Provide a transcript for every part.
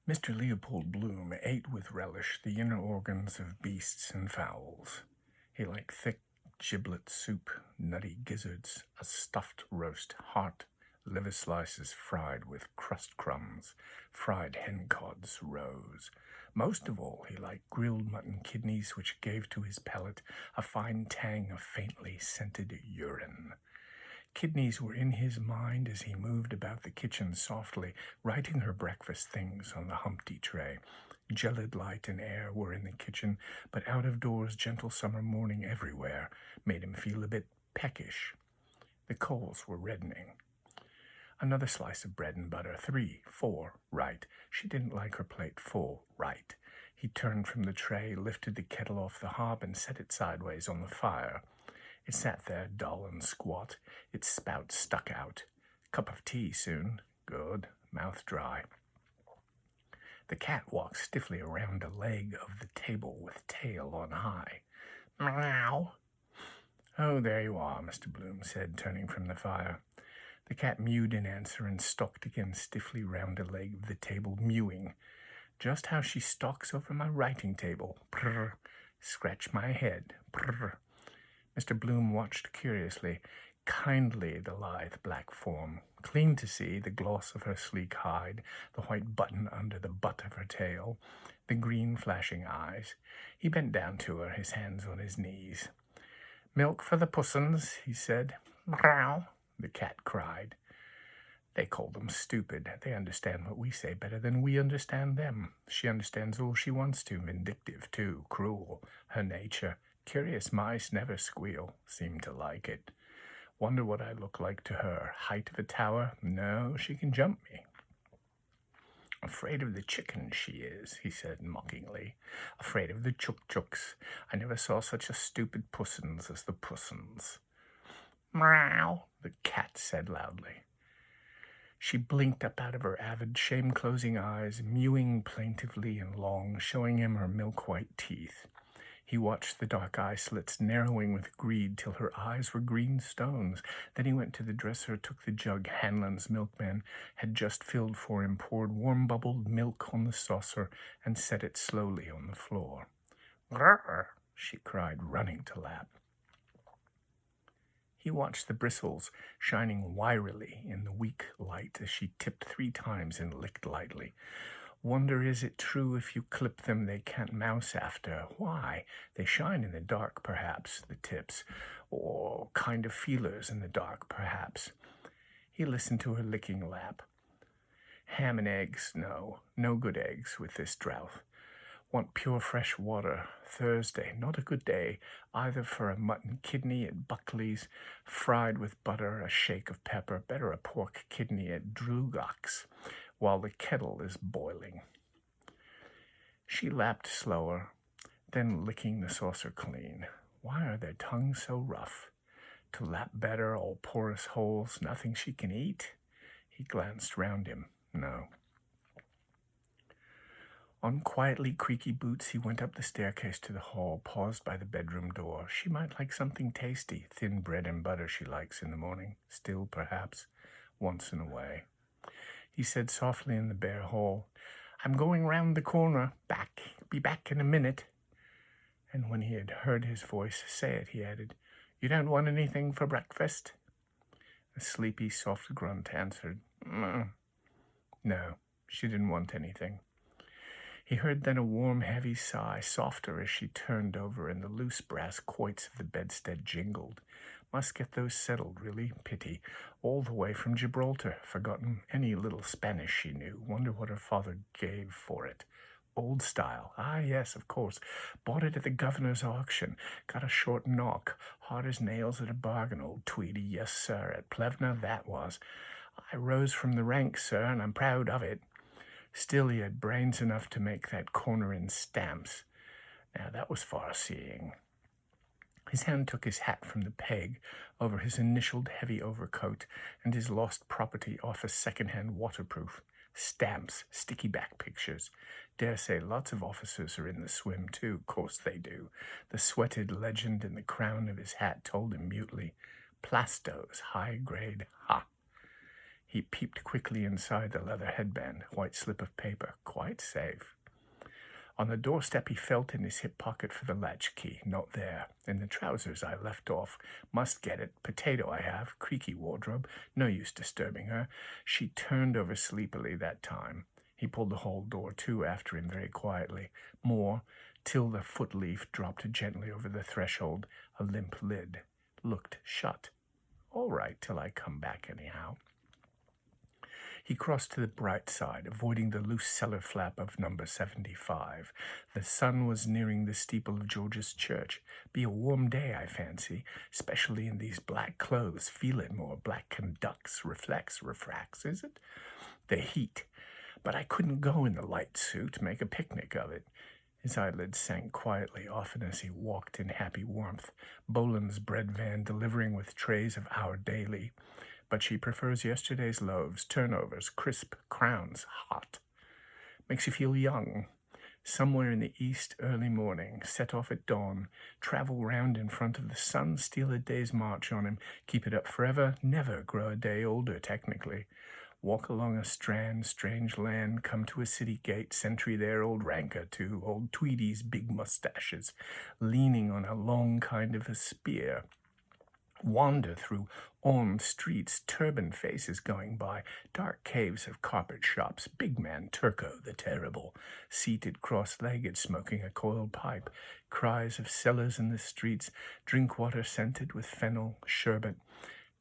Mr. Leopold Bloom ate with relish the inner organs of beasts and fowls. He liked thick giblet soup, nutty gizzards, a stuffed roast heart, liver slices fried with crust crumbs, fried hen cods, roes. Most of all, he liked grilled mutton kidneys, which gave to his palate a fine tang of faintly scented urine. Kidneys were in his mind as he moved about the kitchen softly, writing her breakfast things on the Humpty tray. Gelid light and air were in the kitchen, but out of doors gentle summer morning everywhere made him feel a bit peckish. The coals were reddening. Another slice of bread and butter, 3, 4, right. She didn't like her plate full, right. He turned from the tray, lifted the kettle off the hob, and set it sideways on the fire. It sat there, dull and squat, its spout stuck out. Cup of tea soon. Good. Mouth dry. The cat walked stiffly around a leg of the table with tail on high. Meow. Oh, there you are, Mr. Bloom said, turning from the fire. The cat mewed in answer and stalked again stiffly round a leg of the table, mewing. Just how she stalks over my writing table. Prrr. Scratch my head. Prrr. Mr. Bloom watched curiously, kindly the lithe black form, clean to see the gloss of her sleek hide, the white button under the butt of her tail, the green flashing eyes. He bent down to her, his hands on his knees. Milk for the pussins, he said. Meow, the cat cried. They call them stupid. They understand what we say better than we understand them. She understands all she wants to, vindictive too, cruel, her nature. Curious mice never squeal, seem to like it. Wonder what I look like to her. Height of a tower? No, she can jump me. Afraid of the chickens she is, he said mockingly. Afraid of the chook-chooks. I never saw such a stupid pussins as the pussins. Meow, the cat said loudly. She blinked up out of her avid, shame-closing eyes, mewing plaintively and long, showing him her milk-white teeth. He watched the dark eye slits narrowing with greed till her eyes were green stones. Then he went to the dresser, took the jug Hanlon's milkman had just filled for him, poured warm-bubbled milk on the saucer, and set it slowly on the floor. Grrr, she cried, running to lap. He watched the bristles shining wirily in the weak light as she tipped 3 times and licked lightly. Wonder is it true if you clip them they can't mouse after? Why? They shine in the dark, perhaps, the tips, or kind of feelers in the dark, perhaps. He listened to her licking lap. Ham and eggs, no good eggs with this drought. Want pure fresh water. Thursday, not a good day, either for a mutton kidney at Buckley's, fried with butter, a shake of pepper, better a pork kidney at Drugach's, while the kettle is boiling. She lapped slower, then licking the saucer clean. Why are their tongues so rough? To lap better, all porous holes, nothing she can eat? He glanced round him. No. On quietly creaky boots, he went up the staircase to the hall, paused by the bedroom door. She might like something tasty, thin bread and butter she likes in the morning, still, perhaps, once in a way. He said softly in the bare hall, I'm going round the corner, be back in a minute. And when he had heard his voice say it, he added, You don't want anything for breakfast? A sleepy, soft grunt answered, No, she didn't want anything. He heard then a warm, heavy sigh, softer as she turned over, and the loose brass quoits of the bedstead jingled. Must get those settled, really. Pity. All the way from Gibraltar. Forgotten any little Spanish she knew. Wonder what her father gave for it. Old style. Ah, yes, of course. Bought it at the governor's auction. Got a short knock. Hard as nails at a bargain, old Tweedy. Yes, sir. At Plevna, that was. I rose from the ranks, sir, and I'm proud of it. Still, he had brains enough to make that corner in stamps. Now, that was far-seeing. His hand took his hat from the peg over his initialed heavy overcoat and his lost property off a second-hand waterproof. Stamps, sticky back pictures. Dare say lots of officers are in the swim, too. Course they do. The sweated legend in the crown of his hat told him mutely. Plastos, high grade, ha. He peeped quickly inside the leather headband, white slip of paper, quite safe. On the doorstep he felt in his hip pocket for the latchkey. Not there. In the trousers I left off. Must get it. Potato I have. Creaky wardrobe. No use disturbing her. She turned over sleepily that time. He pulled the hall door to after him very quietly. More, till the foot leaf dropped gently over the threshold, a limp lid. Looked shut. All right, till I come back anyhow. He crossed to the bright side, avoiding the loose cellar flap of number 75. The sun was nearing the steeple of George's church. Be a warm day, I fancy, especially in these black clothes. Feel it more. Black conducts, refracts, is it? The heat. But I couldn't go in the light suit, make a picnic of it. His eyelids sank quietly, often as he walked in happy warmth, Boland's bread van delivering with trays of our daily. But she prefers yesterday's loaves, turnovers, crisp, crowns, hot. Makes you feel young. Somewhere in the east, early morning, set off at dawn, travel round in front of the sun, steal a day's march on him, keep it up forever, never grow a day older, technically. Walk along a strand, strange land, come to a city gate, sentry there, old Ranker too, old Tweedy's big mustaches, leaning on a long kind of a spear. Wander through on streets, turbaned faces going by, dark caves of carpet shops, big man Turco the Terrible, seated cross-legged, smoking a coiled pipe, cries of sellers in the streets, drink water scented with fennel, sherbet,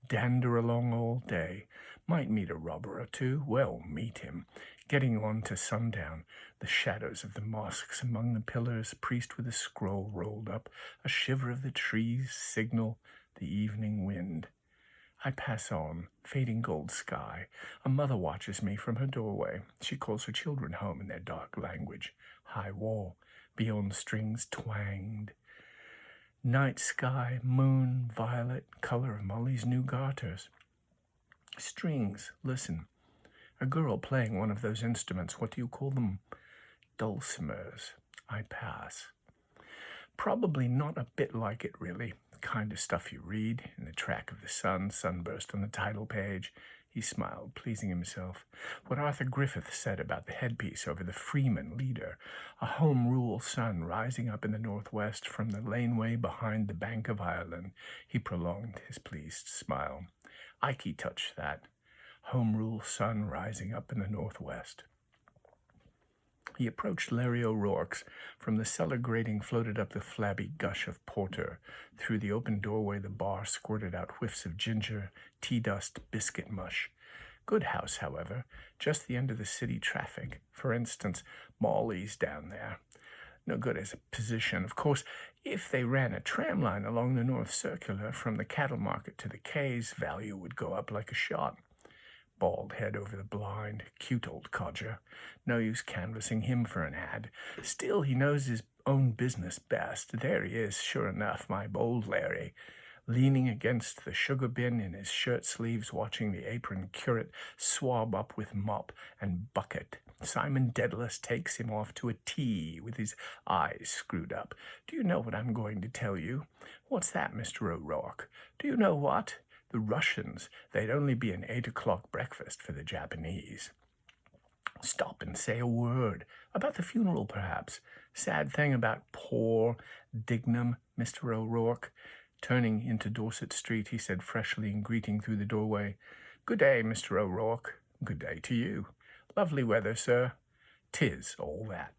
dander along all day. Might meet a robber or two. Well, meet him. Getting on to sundown, the shadows of the mosques among the pillars, priest with a scroll rolled up, a shiver of the trees, signal, the evening wind. I pass on, fading gold sky. A mother watches me from her doorway. She calls her children home in their dark language. High wall, beyond strings twanged. Night sky, moon, violet, color of Molly's new garters. Strings, listen. A girl playing one of those instruments, what do you call them? Dulcimers. I pass. Probably not a bit like it, really. The kind of stuff you read in the track of the sun, sunburst on the title page. He smiled, pleasing himself. What Arthur Griffith said about the headpiece over the Freeman leader, a home rule sun rising up in the northwest from the laneway behind the Bank of Ireland. He prolonged his pleased smile. Ikey touched that. Home rule sun rising up in the northwest. He approached Larry O'Rourke's. From the cellar grating floated up the flabby gush of porter. Through the open doorway the bar squirted out whiffs of ginger, tea dust, biscuit mush. Good house, however, just the end of the city traffic. For instance, Molly's down there. No good as a position. Of course, if they ran a tram line along the North Circular from the cattle market to the quays, value would go up like a shot. Bald head over the blind, cute old codger. No use canvassing him for an ad. Still, he knows his own business best. There he is, sure enough, my bold Larry, leaning against the sugar bin in his shirt sleeves, watching the apron curate swab up with mop and bucket. Simon Dedalus takes him off to a tea with his eyes screwed up. Do you know what I'm going to tell you? What's that, Mr. O'Rourke? Do you know what? The Russians, they'd only be an 8 o'clock breakfast for the Japanese. Stop and say a word. About the funeral, perhaps. Sad thing about poor Dignam, Mr. O'Rourke. Turning into Dorset Street, he said freshly in greeting through the doorway, "Good day, Mr. O'Rourke." "Good day to you." "Lovely weather, sir." "'Tis all that."